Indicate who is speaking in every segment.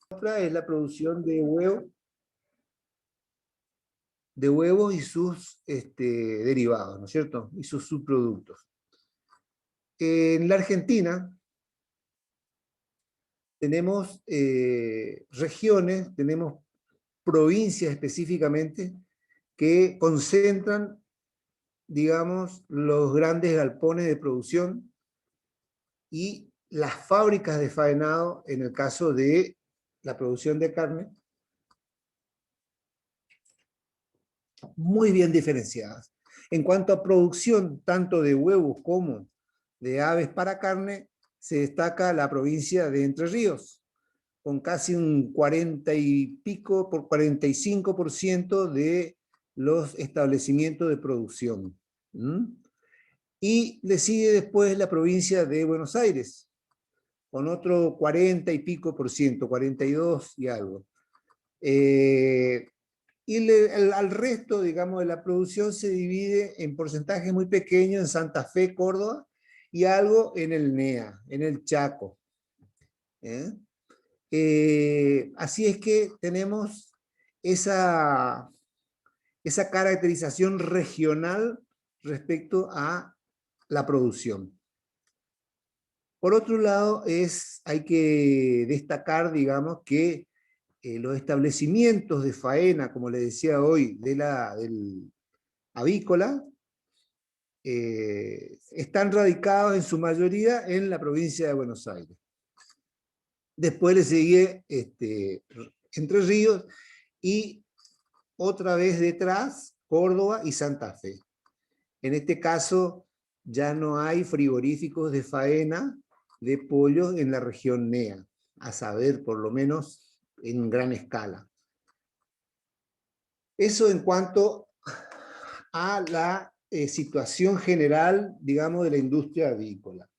Speaker 1: Otra es la producción de huevos y sus derivados, ¿no es cierto? Y sus subproductos. En la Argentina tenemos regiones, tenemos provincias específicamente que concentran, digamos, los grandes galpones de producción y las fábricas de faenado, en el caso de la producción de carne, muy bien diferenciadas. En cuanto a producción, tanto de huevos como de aves para carne, se destaca la provincia de Entre Ríos, con casi un 40 y pico, por 45% de los establecimientos de producción. Y le sigue después la provincia de Buenos Aires, con otro 40 y pico por ciento, 42 y algo. Al resto, digamos, de la producción se divide en porcentajes muy pequeños en Santa Fe, Córdoba, y algo en el NEA, en el Chaco. Así es que tenemos esa caracterización regional respecto a la producción. Por otro lado, hay que destacar, digamos, que los establecimientos de faena, como le decía hoy, del avícola, están radicados en su mayoría en la provincia de Buenos Aires. Después le sigue Entre Ríos y otra vez detrás Córdoba y Santa Fe. En este caso ya no hay frigoríficos de faena de pollos en la región NEA, a saber, por lo menos en gran escala. Eso en cuanto a la situación general, digamos, de la industria avícola.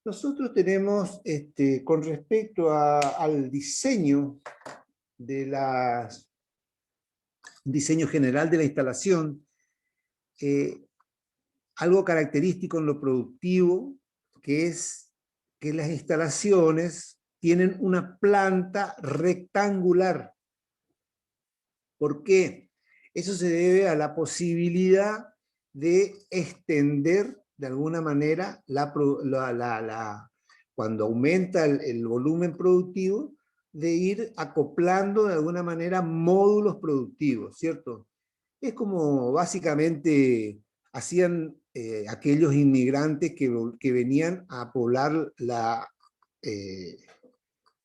Speaker 1: Nosotros tenemos, con respecto al diseño diseño general de la instalación, algo característico en lo productivo, que es que las instalaciones tienen una planta rectangular. ¿Por qué? Eso se debe a la posibilidad de extender de alguna manera cuando aumenta el volumen productivo, de ir acoplando de alguna manera módulos productivos, ¿cierto? Es como básicamente hacían aquellos inmigrantes que venían a poblar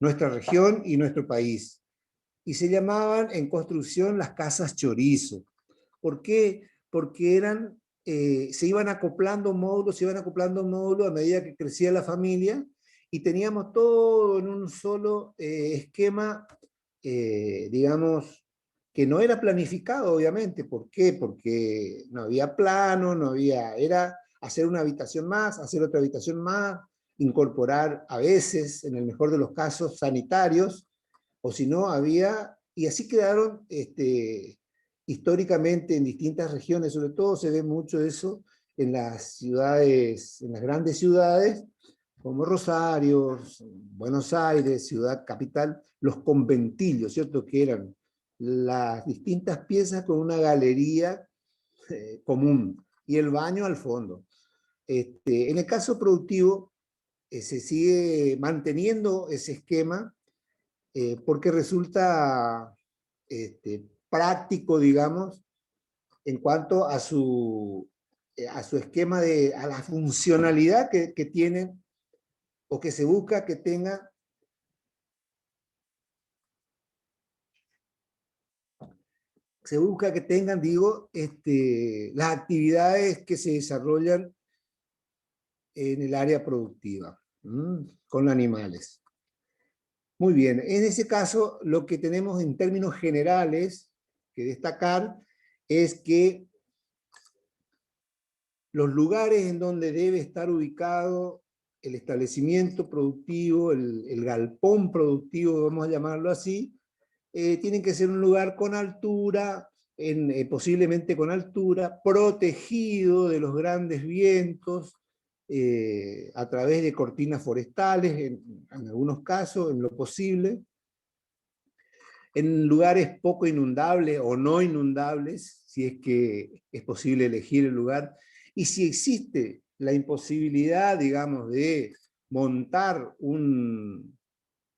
Speaker 1: nuestra región y nuestro país. Y se llamaban en construcción las casas chorizo. ¿Por qué? Porque se iban acoplando módulos a medida que crecía la familia, y teníamos todo en un solo esquema, digamos, que no era planificado, obviamente. ¿Por qué? Porque no había plano, era hacer una habitación más, hacer otra habitación más, incorporar a veces, en el mejor de los casos, sanitarios, o si no había, y así quedaron históricamente en distintas regiones. Sobre todo se ve mucho eso en las ciudades, en las grandes ciudades, como Rosario, Buenos Aires, ciudad capital, los conventillos, ¿cierto? Que eran las distintas piezas con una galería común, y el baño al fondo. En el caso productivo, se sigue manteniendo ese esquema, porque resulta práctico, digamos, en cuanto a su esquema, a la funcionalidad que tienen, o que se busca que tenga. Se busca que tengan, digo, las actividades que se desarrollan en el área productiva, con animales. Muy bien, en ese caso lo que tenemos en términos generales que destacar es que los lugares en donde debe estar ubicado el establecimiento productivo, el galpón productivo, vamos a llamarlo así, tienen que ser un lugar con altura, posiblemente con altura, protegido de los grandes vientos, a través de cortinas forestales, en algunos casos, en lo posible, en lugares poco inundables o no inundables, si es que es posible elegir el lugar, y si existe la imposibilidad, digamos, de montar un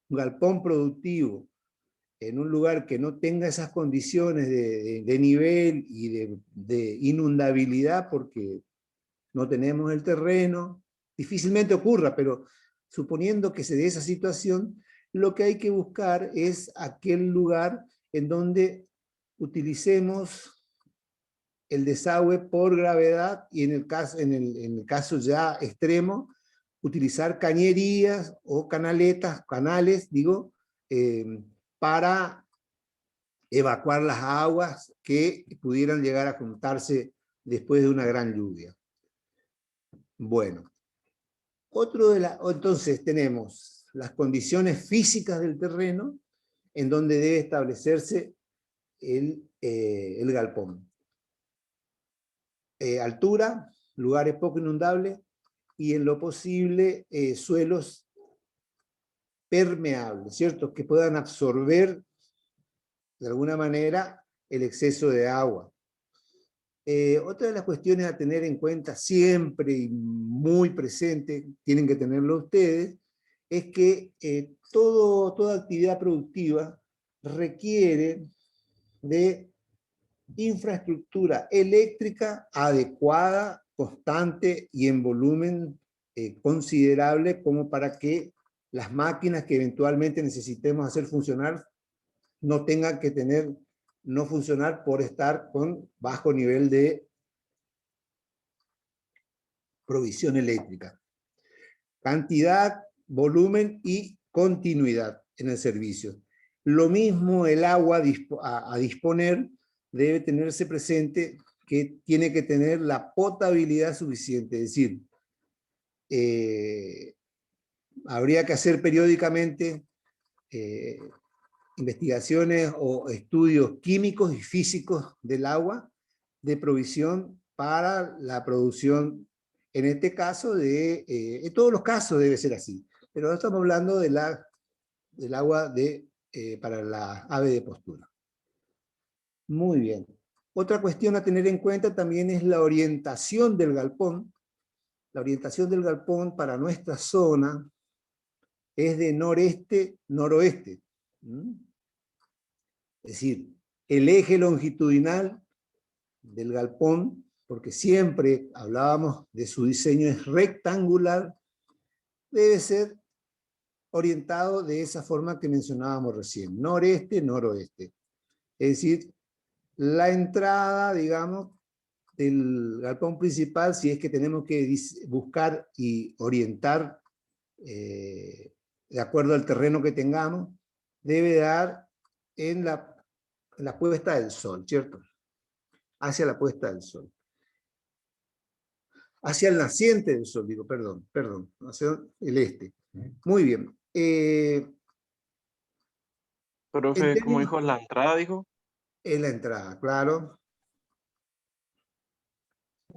Speaker 1: galpón productivo en un lugar que no tenga esas condiciones de nivel y de inundabilidad, porque no tenemos el terreno, difícilmente ocurra, pero suponiendo que se dé esa situación, lo que hay que buscar es aquel lugar en donde utilicemos el desagüe por gravedad y en el caso ya extremo, utilizar cañerías o canales, digo, para evacuar las aguas que pudieran llegar a juntarse después de una gran lluvia. Bueno, entonces tenemos las condiciones físicas del terreno en donde debe establecerse el galpón. Altura, lugares poco inundables y en lo posible suelos permeables, ¿cierto? Que puedan absorber de alguna manera el exceso de agua. Otra de las cuestiones a tener en cuenta siempre y muy presente, tienen que tenerlo ustedes, es que toda actividad productiva requiere de infraestructura eléctrica adecuada, constante y en volumen considerable como para que las máquinas que eventualmente necesitemos hacer funcionar no tengan que no funcionar por estar con bajo nivel de provisión eléctrica. Cantidad, volumen y continuidad en el servicio. Lo mismo el agua a disponer debe tenerse presente que tiene que tener la potabilidad suficiente, es decir, habría que hacer periódicamente investigaciones o estudios químicos y físicos del agua de provisión para la producción, en este caso, en todos los casos debe ser así, pero ahora estamos hablando del agua para la ave de postura. Muy bien. Otra cuestión a tener en cuenta también es la orientación del galpón. La orientación del galpón para nuestra zona es de noreste-noroeste. Es decir, el eje longitudinal del galpón, porque siempre hablábamos de su diseño es rectangular, debe ser orientado de esa forma que mencionábamos recién, noreste-noroeste. Es decir, la entrada, digamos, del galpón principal, si es que tenemos que buscar y orientar de acuerdo al terreno que tengamos, debe dar en la puesta del sol, ¿cierto? Hacia la puesta del sol. Hacia el naciente del sol, digo, perdón, hacia el este. Muy bien.
Speaker 2: Profe, ¿cómo dijo la entrada, dijo?
Speaker 1: En la entrada, claro.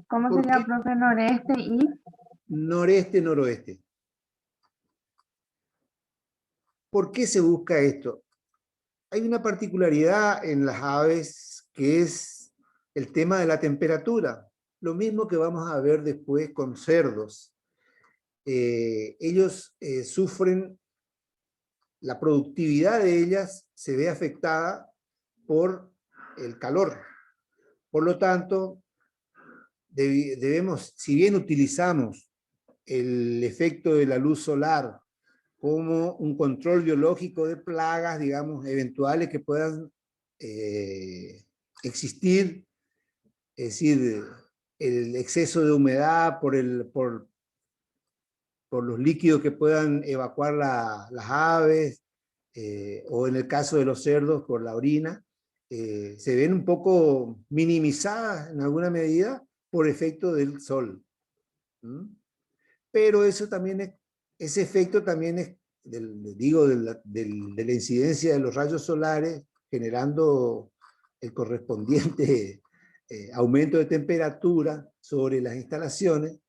Speaker 3: ¿Cómo sería, profe, noreste y?
Speaker 1: Noreste, noroeste. ¿Por qué se busca esto? Hay una particularidad en las aves que es el tema de la temperatura. Lo mismo que vamos a ver después con cerdos. Ellos sufren, la productividad de ellas se ve afectada por el calor. Por lo tanto, debemos, si bien utilizamos el efecto de la luz solar como un control biológico de plagas, digamos, eventuales que puedan existir, es decir, el exceso de humedad por los líquidos que puedan evacuar las aves, o en el caso de los cerdos por la orina, se ven un poco minimizadas en alguna medida por efecto del sol. Pero eso también ese efecto también es, de la incidencia de los rayos solares, generando el correspondiente aumento de temperatura sobre las instalaciones,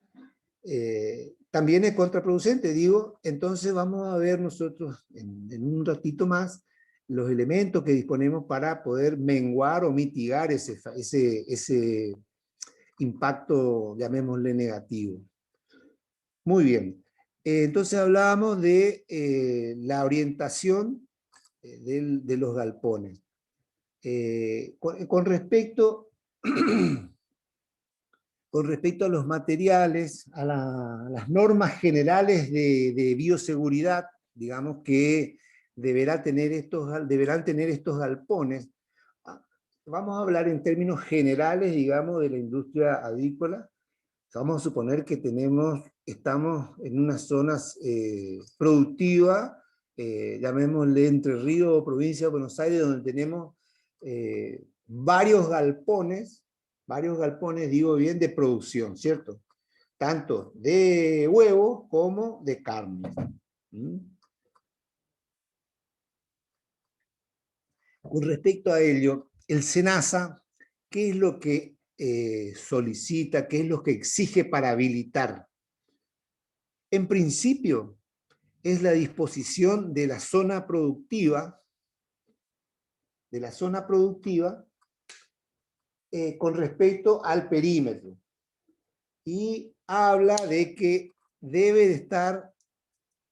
Speaker 1: también es contraproducente, digo. Entonces vamos a ver nosotros en un ratito más los elementos que disponemos para poder menguar o mitigar ese impacto, llamémosle negativo. Muy bien. Entonces hablábamos de la orientación de los galpones. Con respecto a los materiales, a las normas generales de bioseguridad, digamos, que deberán tener estos galpones. Vamos a hablar en términos generales, digamos, de la industria avícola. Vamos a suponer que estamos en unas zonas productivas, llamémosle Entre Ríos o provincia de Buenos Aires, donde tenemos varios galpones, digo bien, de producción, ¿cierto? Tanto de huevos como de carne. Con respecto a ello, el SENASA, ¿qué es lo que solicita, qué es lo que exige para habilitar? En principio, es la disposición de la zona productiva, con respecto al perímetro. Y habla de que debe de estar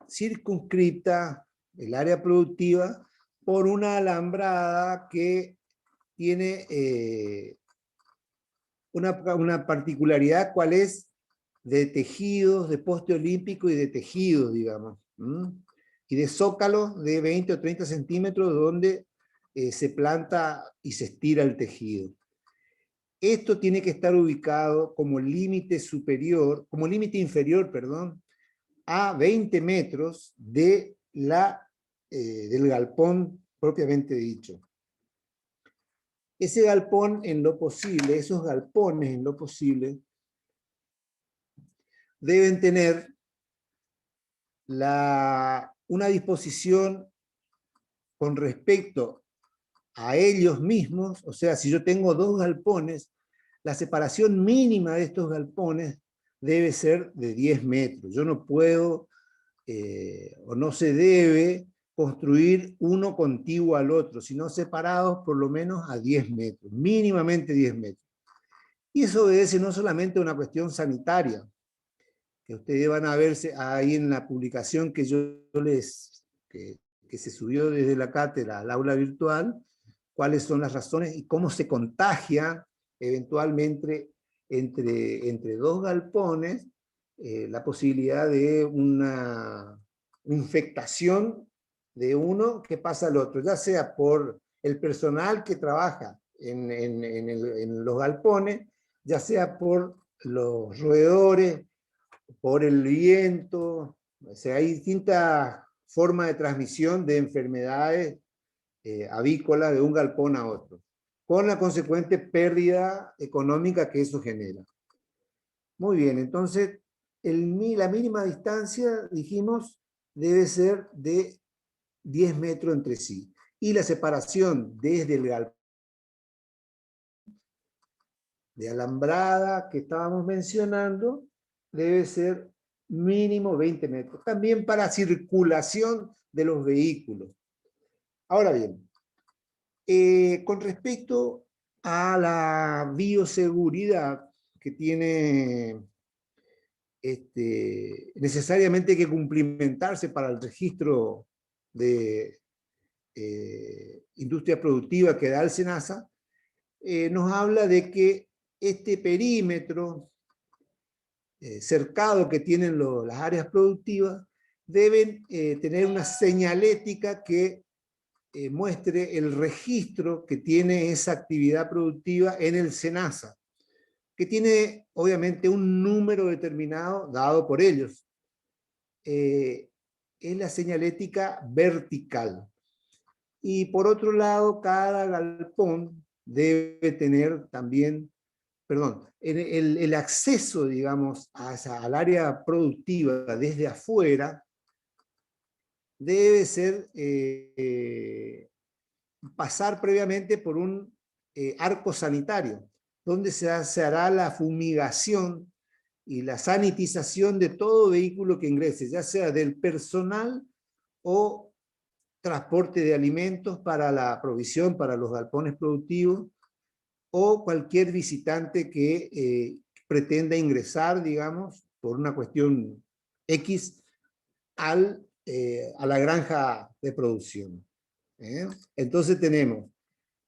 Speaker 1: circunscripta el área productiva por una alambrada que tiene una particularidad, ¿cuál es? De tejidos, de poste olímpico y de tejidos, digamos. Y de zócalos de 20 o 30 centímetros donde se planta y se estira el tejido. Esto tiene que estar ubicado como límite inferior, perdón, a 20 metros del galpón propiamente dicho. Esos galpones en lo posible, deben tener una disposición con respecto a ellos mismos. O sea, si yo tengo dos galpones, la separación mínima de estos galpones debe ser de 10 metros. Yo no puedo, o no se debe, construir uno contiguo al otro, sino separados por lo menos a 10 metros, mínimamente 10 metros. Y eso obedece no solamente a una cuestión sanitaria, que ustedes van a verse ahí en la publicación que que se subió desde la cátedra al aula virtual, cuáles son las razones y cómo se contagia eventualmente entre dos galpones la posibilidad de una infectación de uno que pasa al otro, ya sea por el personal que trabaja en los galpones, ya sea por los roedores, por el viento. O sea, hay distintas formas de transmisión de enfermedades avícolas de un galpón a otro, con la consecuente pérdida económica que eso genera. Muy bien, entonces la mínima distancia, dijimos, debe ser de 10 metros entre sí. Y la separación desde el galpón de alambrada que estábamos mencionando debe ser mínimo 20 metros. También para circulación de los vehículos. Ahora bien, con respecto a la bioseguridad que tiene necesariamente que cumplimentarse para el registro de industria productiva que da el SENASA, nos habla de que este perímetro cercado que tienen las áreas productivas deben tener una señalética que muestre el registro que tiene esa actividad productiva en el SENASA, que tiene obviamente un número determinado dado por ellos. Es la señalética vertical. Y por otro lado, cada galpón debe tener también, el acceso, digamos, al área productiva desde afuera debe ser pasar previamente por un arco sanitario, donde se hará la fumigación y la sanitización de todo vehículo que ingrese, ya sea del personal o transporte de alimentos para la provisión, para los galpones productivos, o cualquier visitante que pretenda ingresar, digamos, por una cuestión X, a la granja de producción. Entonces tenemos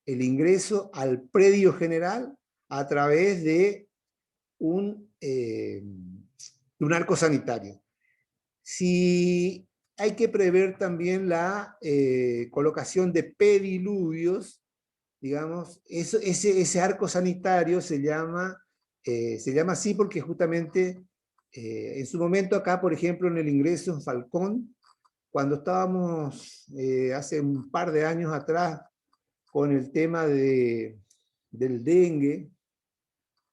Speaker 1: el ingreso al predio general a través de un arco sanitario. Si hay que prever también la colocación de pediluvios, digamos, ese arco sanitario se llama así porque justamente en su momento acá, por ejemplo, en el ingreso en Falcón, cuando estábamos hace un par de años atrás con el tema del dengue,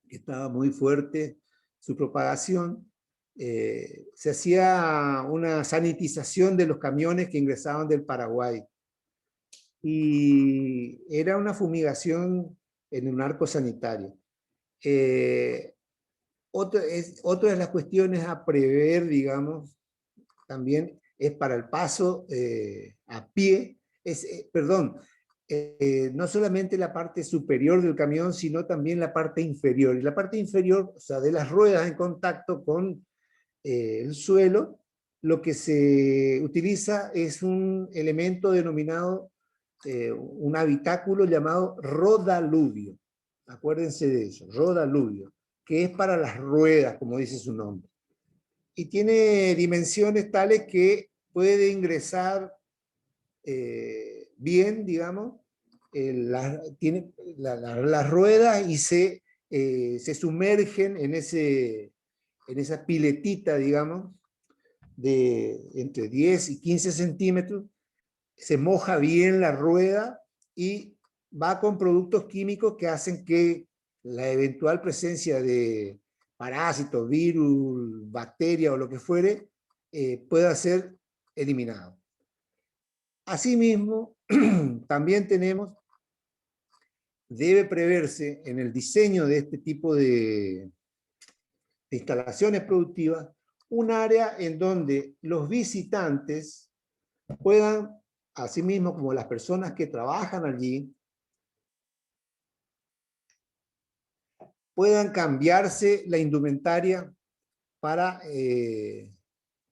Speaker 1: que estaba muy fuerte su propagación, se hacía una sanitización de los camiones que ingresaban del Paraguay. Y era una fumigación en un arco sanitario. Otra de las cuestiones a prever, digamos, también es para el paso a pie, no solamente la parte superior del camión, sino también la parte inferior. Y la parte inferior, o sea, de las ruedas en contacto con el suelo, lo que se utiliza es un elemento denominado, un habitáculo llamado rodaludio. Acuérdense de eso, rodaludio, que es para las ruedas, como dice su nombre. Y tiene dimensiones tales que puede ingresar bien, digamos, tiene las ruedas y se sumergen en esa piletita, digamos, de entre 10 y 15 centímetros, se moja bien la rueda y va con productos químicos que hacen que la eventual presencia de parásitos, virus, bacterias o lo que fuere, pueda ser eliminado. Asimismo, también debe preverse en el diseño de este tipo de instalaciones productivas, un área en donde los visitantes puedan, asimismo como las personas que trabajan allí, puedan cambiarse la indumentaria para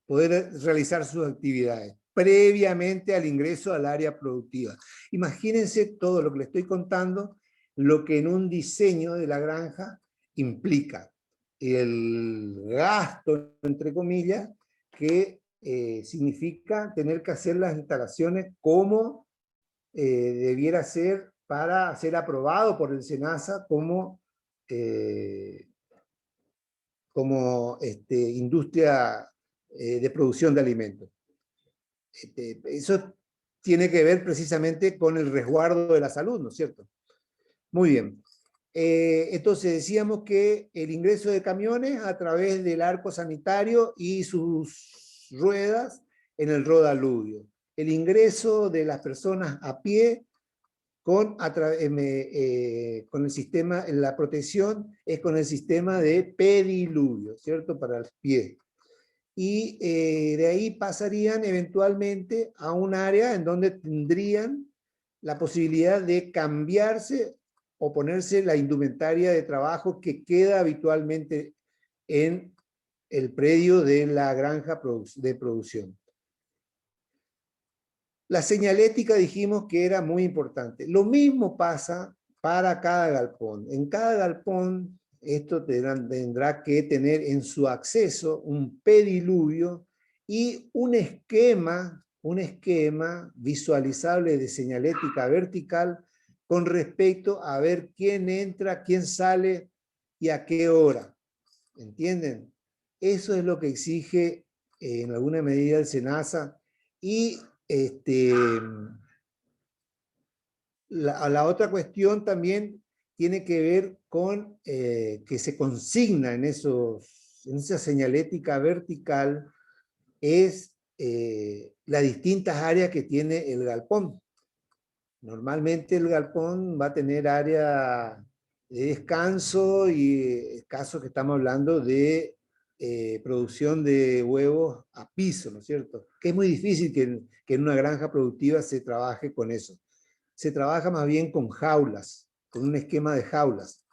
Speaker 1: poder realizar sus actividades previamente al ingreso al área productiva. Imagínense todo lo que les estoy contando, lo que en un diseño de la granja implica el gasto, entre comillas, que significa tener que hacer las instalaciones como debiera ser para ser aprobado por el SENASA como industria de producción de alimentos. Eso tiene que ver precisamente con el resguardo de la salud, ¿no es cierto? Muy bien. Entonces decíamos que el ingreso de camiones a través del arco sanitario y sus ruedas en el rodaludio. El ingreso de las personas a pie con el sistema, la protección es con el sistema de pediluvio, ¿cierto? Para el pie. Y de ahí pasarían eventualmente a un área en donde tendrían la posibilidad de cambiarse o ponerse la indumentaria de trabajo que queda habitualmente en el predio de la granja de producción. La señalética dijimos que era muy importante. Lo mismo pasa para cada galpón. En cada galpón esto tendrá que tener en su acceso un pediluvio y un esquema visualizable de señalética vertical con respecto a ver quién entra, quién sale y a qué hora. ¿Entienden? Eso es lo que exige en alguna medida el SENASA. Y la otra cuestión también tiene que ver con que se consigna en esa señalética vertical es las distintas áreas que tiene el galpón. Normalmente el galpón va a tener área de descanso y caso que estamos hablando de producción de huevos a piso, ¿no es cierto? Que es muy difícil que en una granja productiva se trabaje con eso. Se trabaja más bien con jaulas, con un esquema de jaulas,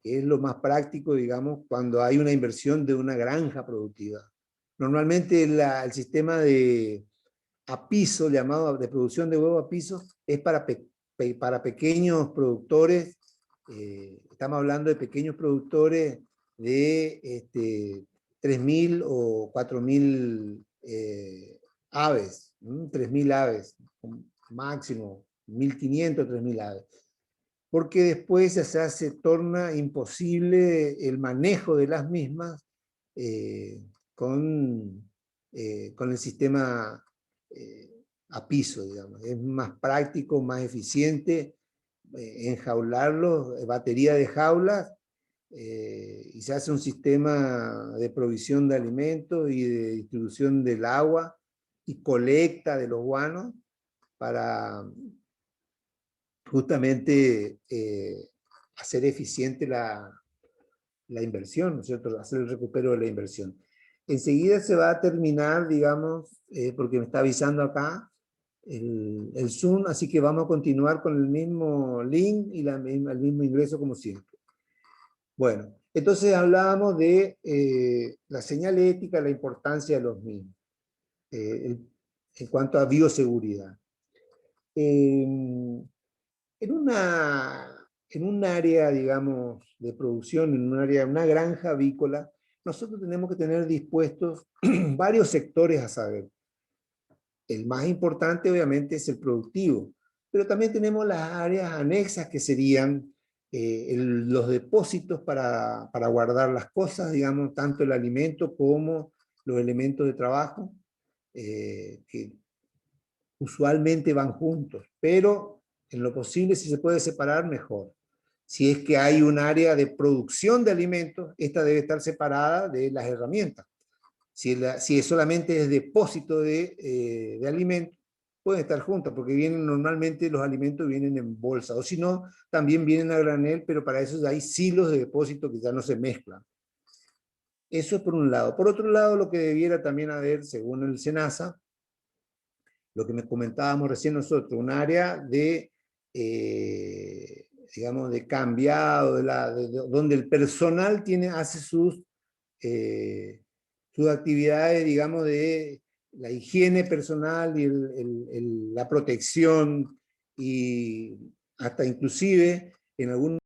Speaker 1: que es lo más práctico, digamos, cuando hay una inversión de una granja productiva. Normalmente el sistema de a piso, llamado de producción de huevo a piso, es para pequeños productores. Estamos hablando de pequeños productores de 3.000 o 4.000 aves, 3.000 aves, máximo 1.500, 3.000 aves. Porque después se torna imposible el manejo de las mismas con el sistema a piso, digamos. Es más práctico, más eficiente enjaularlos, batería de jaulas, y se hace un sistema de provisión de alimentos y de distribución del agua y colecta de los guanos para justamente hacer eficiente la inversión, ¿no es cierto? Hacer el recupero de la inversión. Enseguida se va a terminar, digamos, porque me está avisando acá el Zoom, así que vamos a continuar con el mismo link y el mismo ingreso como siempre. Bueno, entonces hablábamos de la señalética, la importancia de los mismos, en cuanto a bioseguridad. En un área, digamos, de producción, una granja avícola, nosotros tenemos que tener dispuestos varios sectores a saber. El más importante, obviamente, es el productivo, pero también tenemos las áreas anexas que serían los depósitos para guardar las cosas, digamos, tanto el alimento como los elementos de trabajo, que usualmente van juntos, pero en lo posible, si se puede separar, mejor. Si es que hay un área de producción de alimentos, esta debe estar separada de las herramientas. Si es solamente es depósito de alimentos, pueden estar juntas, porque normalmente los alimentos vienen en bolsa, o si no, también vienen a granel, pero para eso hay silos de depósito que ya no se mezclan. Eso es por un lado. Por otro lado, lo que debiera también haber, según el SENASA, lo que me comentábamos recién nosotros, un área de, digamos, de cambiado, donde el personal hace sus actividades, digamos, de la higiene personal y la protección, y hasta inclusive en algún